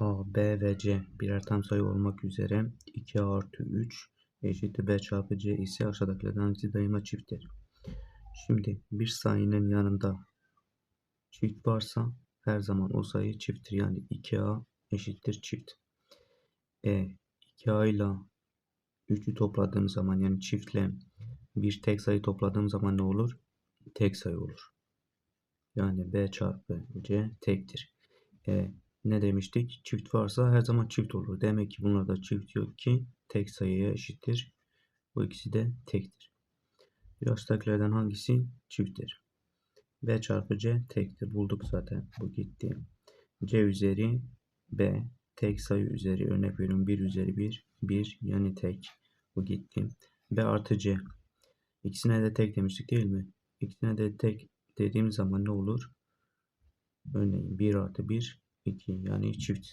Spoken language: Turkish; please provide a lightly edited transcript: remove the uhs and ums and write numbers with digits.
A, B ve C birer tam sayı olmak üzere 2A artı 3 eşittir B çarpı C ise aşağıdakilerden hangisi daima çifttir? Şimdi bir sayının yanında çift varsa her zaman o sayı çifttir. Yani 2A eşittir çift. 2A ile 3'ü topladığım zaman yani çiftle bir tek sayı topladığım zaman ne olur? Tek sayı olur. Yani B çarpı C tektir. Ne demiştik? Çift varsa her zaman çift olur. Demek ki bunlarda çift yok ki tek sayıya eşittir. Bu ikisi de tektir. Yaştakilerden hangisi çifttir? B çarpı C tektir. Bulduk zaten. Bu gitti. C üzeri B tek sayı üzeri örnek veriyorum 1 üzeri 1 1 yani tek. Bu gitti. B artı C. İkisine de tek demiştik değil mi? İkisine de tek dediğim zaman ne olur? Örneğin 1 artı 1 2 yani çift.